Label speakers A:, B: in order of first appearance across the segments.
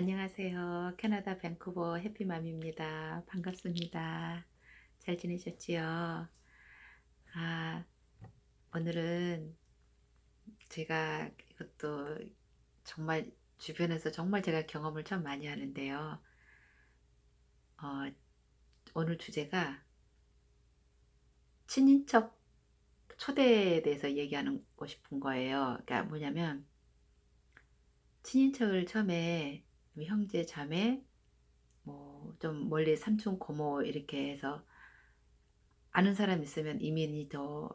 A: 안녕하세요. 캐나다 밴쿠버 해피맘입니다. 반갑습니다. 잘 지내셨지요? 아, 오늘은 제가 이것도 정말 주변에서 정말 제가 경험을 참 많이 하는데요. 어, 오늘 주제가 친인척 초대에 대해서 얘기하고 싶은 거예요. 그러니까 뭐냐면 친인척을 처음에 형제, 자매, 뭐 좀 멀리 삼촌, 고모 이렇게 해서 아는 사람 있으면 이민이 더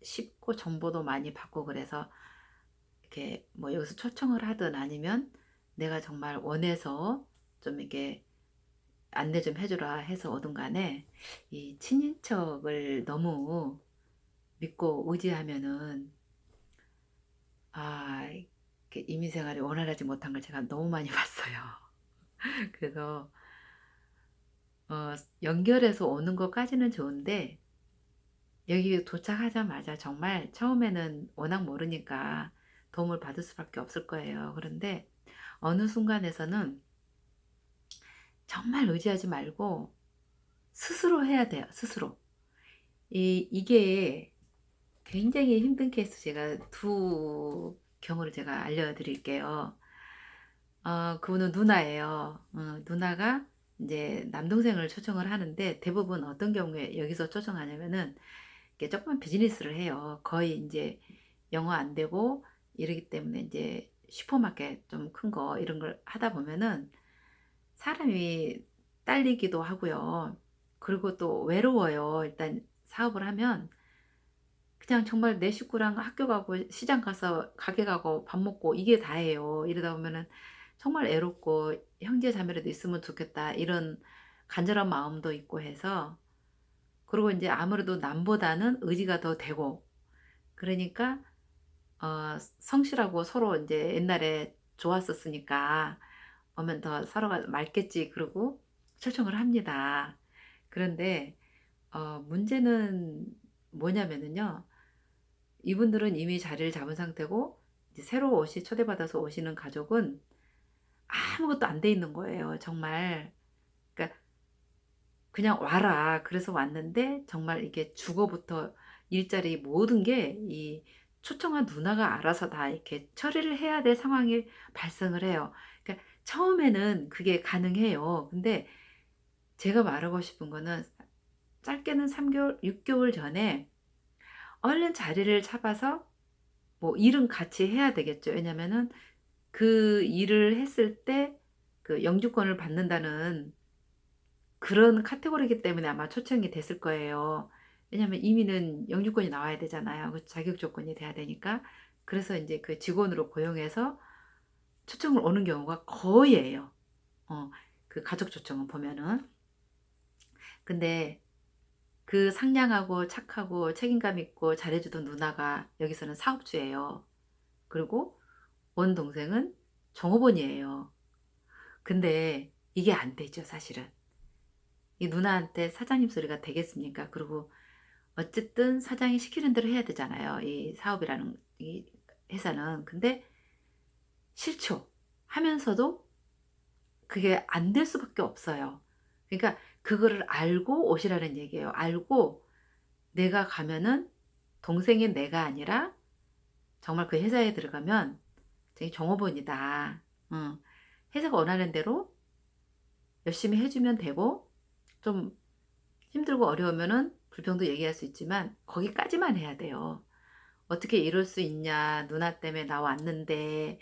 A: 쉽고 정보도 많이 받고 그래서 이렇게 뭐 여기서 초청을 하든 아니면 내가 정말 원해서 좀 이렇게 안내 좀 해주라 해서 오든 간에 이 친인척을 너무 믿고 의지하면은 이렇게 이민 생활이 원활하지 못한 걸 제가 너무 많이 봤어요. 그래서 연결해서 오는 것까지는 좋은데 여기 도착하자마자 정말 처음에는 워낙 모르니까 도움을 받을 수밖에 없을 거예요. 그런데 어느 순간에서는 정말 의지하지 말고 스스로 해야 돼요. 스스로. 이게 굉장히 힘든 케이스 제가 두 경우를 제가 알려드릴게요. 그분은 누나예요. 누나가 이제 남동생을 초청을 하는데 대부분 어떤 경우에 여기서 초청하냐면은 이게 조그만 비즈니스를 해요. 거의 이제 영어 안 되고 이러기 때문에 이제 슈퍼마켓 좀 큰 거 이런 걸 하다 보면은 사람이 딸리기도 하고요. 그리고 또 외로워요. 일단 사업을 하면 그냥 정말 내 식구랑 학교 가고 시장 가서 가게 가고 밥 먹고 이게 다예요. 이러다 보면은 정말 애롭고 형제 자매라도 있으면 좋겠다 이런 간절한 마음도 있고 해서 그리고 이제 아무래도 남보다는 의지가 더 되고 그러니까 성실하고 서로 이제 옛날에 좋았었으니까 오면 더 서로가 맑겠지 그러고 초청을 합니다. 그런데 문제는 뭐냐면은요. 이분들은 이미 자리를 잡은 상태고 이제 새로 초대받아서 오시는 가족은 아무것도 안 돼 있는 거예요. 정말. 그러니까 그냥 와라. 그래서 왔는데 정말 이게 주거부터 일자리 모든 게 이 초청한 누나가 알아서 다 이렇게 처리를 해야 될 상황이 발생을 해요. 그러니까 처음에는 그게 가능해요. 근데 제가 말하고 싶은 거는 짧게는 3개월, 6개월 전에 얼른 자리를 잡아서 뭐 일은 같이 해야 되겠죠. 왜냐면은 그 일을 했을 때 그 영주권을 받는다는 그런 카테고리이기 때문에 아마 초청이 됐을 거예요. 왜냐면 이민은 영주권이 나와야 되잖아요. 그 자격 조건이 돼야 되니까. 그래서 이제 그 직원으로 고용해서 초청을 오는 경우가 거의예요. 어, 그 가족 초청은 보면은. 근데 그 상냥하고 착하고 책임감 있고 잘해주던 누나가 여기서는 사업주예요. 그리고 원 동생은 종업원이에요. 근데 이게 안 되죠, 사실은. 이 누나한테 사장님 소리가 되겠습니까? 그리고 어쨌든 사장이 시키는 대로 해야 되잖아요. 이 사업이라는 이 회사는. 근데 싫죠. 하면서도 그게 안 될 수밖에 없어요. 그러니까 그거를 알고 오시라는 얘기예요. 알고 내가 가면은 동생인 내가 아니라 정말 그 회사에 들어가면 되게 종업원이다. 응. 회사가 원하는 대로 열심히 해주면 되고 좀 힘들고 어려우면은 불평도 얘기할 수 있지만 거기까지만 해야 돼요. 어떻게 이럴 수 있냐. 누나 때문에 나 왔는데.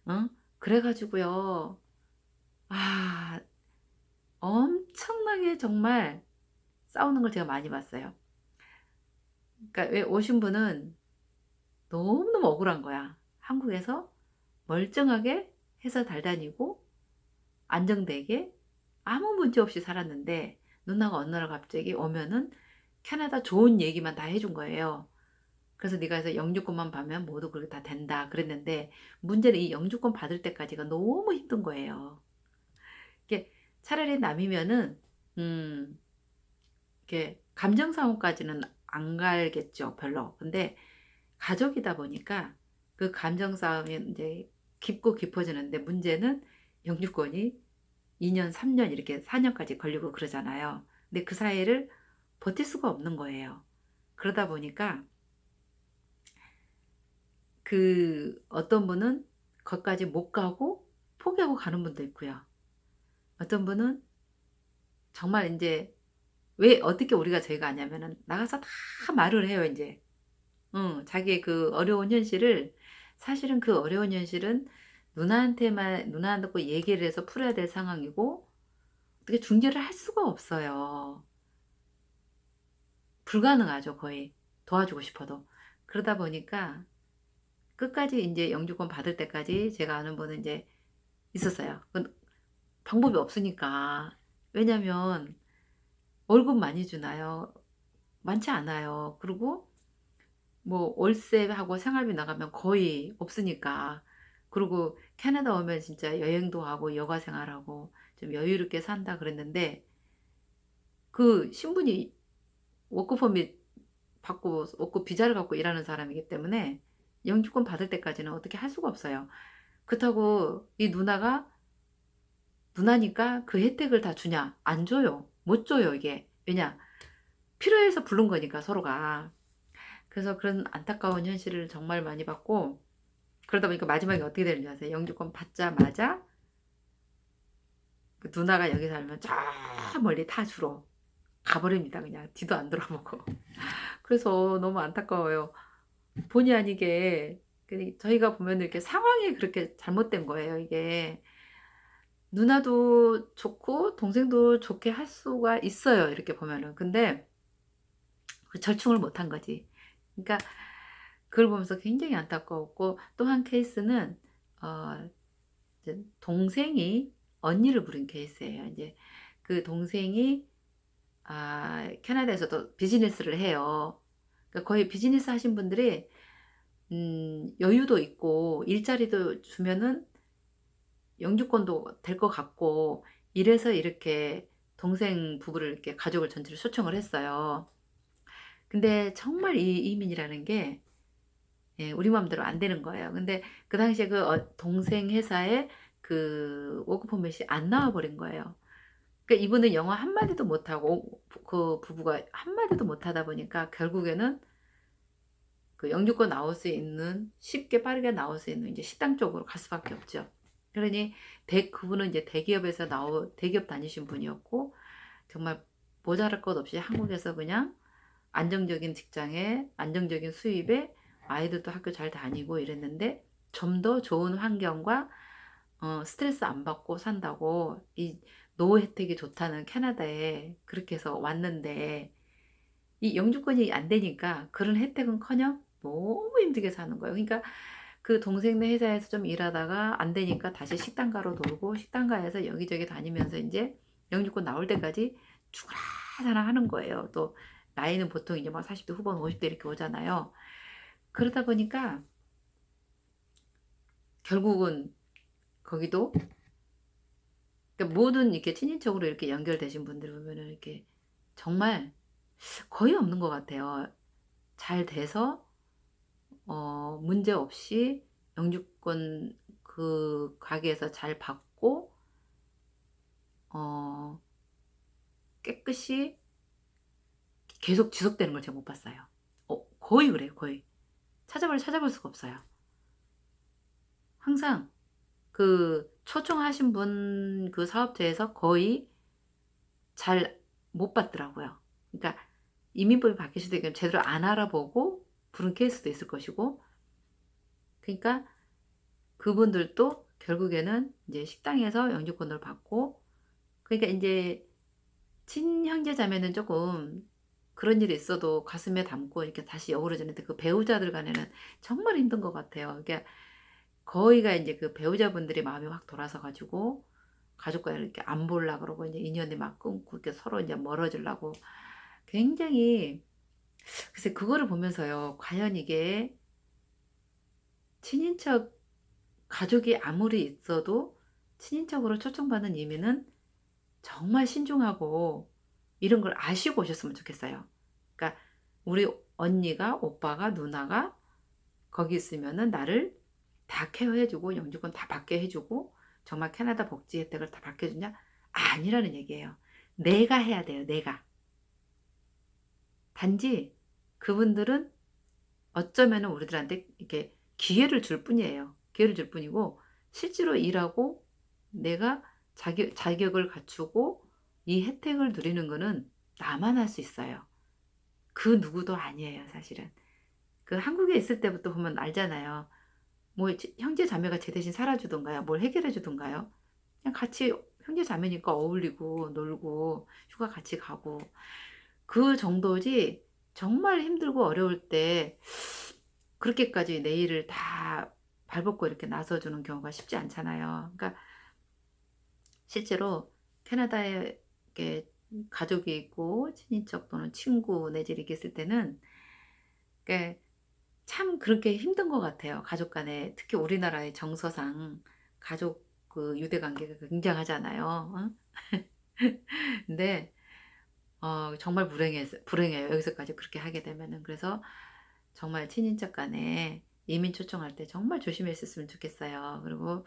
A: 응? 그래가지고요. 아, 엄청나게 정말 싸우는 걸 제가 많이 봤어요. 그러니까 왜 오신 분은 너무너무 억울한 거야. 한국에서 멀쩡하게 해서 달 다니고 안정되게 아무 문제 없이 살았는데 누나가 어느 날 갑자기 오면은 캐나다 좋은 얘기만 다 해준 거예요. 그래서 네가 해서 영주권만 받으면 모두 그렇게 다 된다 그랬는데 문제는 이 영주권 받을 때까지가 너무 힘든 거예요. 이게 차라리 남이면은 음 이렇게 감정 상움까지는 안 갈겠죠 별로. 근데 가족이다 보니까 그 감정 싸움이 이제 깊고 깊어지는데 문제는 영주권이 2 년, 3년 이렇게 4 년까지 걸리고 그러잖아요. 근데 그 사이를 버틸 수가 없는 거예요. 그러다 보니까 어떤 분은 거기까지 못 가고 포기하고 가는 분도 있고요. 어떤 분은 정말 인제 왜 어떻게 우리가 저희가 아냐면은 나가서 다 말을 해요 인제. 자기의 그 어려운 현실을, 사실은 그 어려운 현실은 누나한테 얘기를 해서 풀어야 될 상황이고 어떻게 중재를 할 수가 없어요. 불가능하죠 거의, 도와주고 싶어도. 그러다 보니까 끝까지 인제 영주권 받을 때까지 제가 아는 분은 인제 있었어요. 방법이 없으니까. 왜냐면 월급 많이 주나요? 많지 않아요. 그리고 뭐 월세하고 생활비 나가면 거의 없으니까. 그리고 캐나다 오면 진짜 여행도 하고 여가 생활하고 좀 여유롭게 산다 그랬는데, 그 신분이 워크 퍼밋 받고 워크 비자를 갖고 일하는 사람이기 때문에 영주권 받을 때까지는 어떻게 할 수가 없어요. 그렇다고 이 누나니까 그 혜택을 다 주냐? 안 줘요. 못 줘요 이게. 왜냐? 필요해서 부른 거니까 서로가. 그래서 그런 안타까운 현실을 정말 많이 봤고, 그러다 보니까 마지막에 어떻게 되는지 아세요? 영주권 받자마자 그 누나가 여기 살면 저 멀리 타주로 가버립니다. 그냥 뒤도 안 돌아보고. 그래서 너무 안타까워요. 본의 아니게 저희가 보면 이렇게 상황이 그렇게 잘못된 거예요 이게. 누나도 좋고 동생도 좋게 할 수가 있어요 이렇게 보면은. 근데 그 절충을 못한 거지. 그러니까 그걸 보면서 굉장히 안타까웠고, 또 한 케이스는 어 이제 동생이 언니를 부른 케이스예요. 인제 그 동생이 캐나다에서도 비즈니스를 해요. 그러니까 거의 비즈니스 하신 분들이 여유도 있고 일자리도 주면은 영주권도 될 것 같고, 이래서 이렇게 동생 부부를 이렇게 가족을 전체를 초청을 했어요. 근데 정말 이 이민이라는 게 우리 마음대로 안 되는 거예요. 근데 그 당시에 동생 회사에 그 워크 퍼밋이 안 나와 버린 거예요. 그러니까 이분은 영어 한 마디도 못하고 그 부부가 한 마디도 못하다 보니까 결국에는 그 영주권 나올 수 있는, 쉽게 빠르게 나올 수 있는 이제 식당 쪽으로 갈 수밖에 없죠. 그러니 그분은 이제 대기업 다니신 분이었고 정말 모자랄 것 없이 한국에서 그냥 안정적인 직장에 안정적인 수입에 아이들도 학교 잘 다니고 이랬는데, 좀 더 좋은 환경과 스트레스 안 받고 산다고 이 노후 혜택이 좋다는 캐나다에 그렇게 해서 왔는데, 이 영주권이 안 되니까 그런 혜택은커녕 너무 힘들게 사는 거예요. 그러니까 그 동생네 회사에서 좀 일하다가 안 되니까 다시 식당가로 돌고, 식당가에서 여기저기 다니면서 인제 영주권 나올 때까지 죽으라사라 하는 거예요. 또 나이는 보통 이제 막 40대 후반 50대 이렇게 오잖아요. 그러다 보니까 결국은 거기도, 그러니까 모든 이렇게 친인척으로 이렇게 연결되신 분들 보면은 이렇게 정말 거의 없는 것 같아요. 잘 돼서 문제 없이 영주권 그 가게에서 잘 받고 어 깨끗이 계속 지속되는 걸 제가 못 봤어요. 거의 그래요 거의. 찾아볼 수가 없어요. 항상 그 초청하신 분 그 사업체에서 거의 잘 못 받더라고요. 그러니까 이민법이 바뀔 수도 있고 제대로 안 알아보고 부른 케이스도 있을 것이고, 그러니까 그분들도 결국에는 인제 식당에서 영주권을 받고, 그러니까 인제 친형제 자매는 쪼끔 그런 일이 있어도 가슴에 담고 이렇게 다시 어우러지는데, 그 배우자들 간에는 정말 힘든 것 같아요. 이게 거의가 인제 그 배우자분들이 마음이 확 돌아서 가지고 가족과 이렇게 안 보려 그러고 인제 인연이 막 끊고 이렇게 서로 인제 멀어지려고 굉장히. 글쎄 그거를 보면서요. 과연 이게 친인척 가족이 아무리 있어도 친인척으로 초청받는 이민은 정말 신중하고 이런 걸 아시고 오셨으면 좋겠어요. 그러니까 우리 언니가, 오빠가, 누나가 거기 있으면은 나를 다 케어해 주고 영주권 다 받게 해 주고 정말 캐나다 복지 혜택을 다 받게 주냐? 아니라는 얘기예요. 내가 해야 돼요, 내가. 단지 그분들은 어쩌면은 우리들한테 이렇게 기회를 줄 뿐이에요. 기회를 줄 뿐이고 실제로 일하고 내가 자격을 갖추고 이 혜택을 누리는 거는 나만 할 수 있어요. 그 누구도 아니에요, 사실은. 그 한국에 있을 때부터 보면 알잖아요. 뭐 형제 자매가 제 대신 살아주던가요? 뭘 해결해 주던가요? 그냥 같이 형제 자매니까 어울리고 놀고 휴가 같이 가고 그 정도지 정말 힘들고 어려울 때 그렇게까지 내 일을 다 발벗고 이렇게 나서주는 경우가 쉽지 않잖아요. 그러니까 실제로 캐나다에 이렇게 가족이 있고 친인척 또는 친구 내지 이렇게 있을 때는 그참 그렇게 힘든 것 같아요. 가족 간에 특히 우리나라의 정서상 가족 그 유대 관계가 굉장하잖아요. 어? 근데 정말 불행해요. 여기서까지 그렇게 하게 되면은. 그래서 정말 친인척 간에 이민 초청할 때 정말 조심했었으면 좋겠어요. 그리고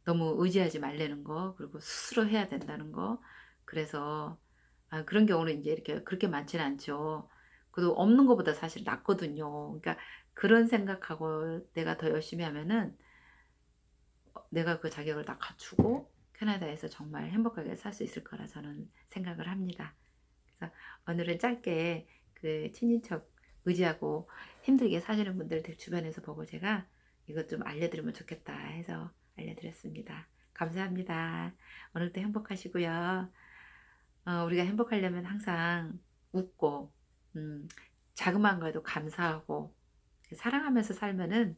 A: 너무 의지하지 말라는 거, 그리고 스스로 해야 된다는 거. 그래서 그런 경우는 이제 이렇게 그렇게 많지는 않죠. 그래도 없는 것보다 사실 낫거든요. 그러니까 그런 생각하고 내가 더 열심히 하면은 내가 그 자격을 다 갖추고 캐나다에서 정말 행복하게 살 수 있을 거라 저는 생각을 합니다. 그래서 오늘은 짧게 그 친인척 의지하고 힘들게 사시는 분들 주변에서 보고 제가 이것 좀 알려드리면 좋겠다 해서 알려드렸습니다. 감사합니다. 오늘도 행복하시고요. 우리가 행복하려면 항상 웃고, 자그마한 거에도 감사하고, 사랑하면서 살면은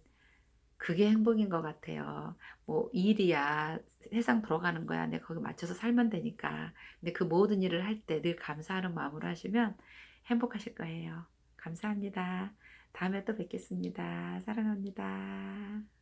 A: 그게 행복인 것 같아요. 뭐 일이야 세상 돌아가는 거야. 내가 거기 맞춰서 살면 되니까. 근데 그 모든 일을 할 때 늘 감사하는 마음으로 하시면 행복하실 거예요. 감사합니다. 다음에 또 뵙겠습니다. 사랑합니다.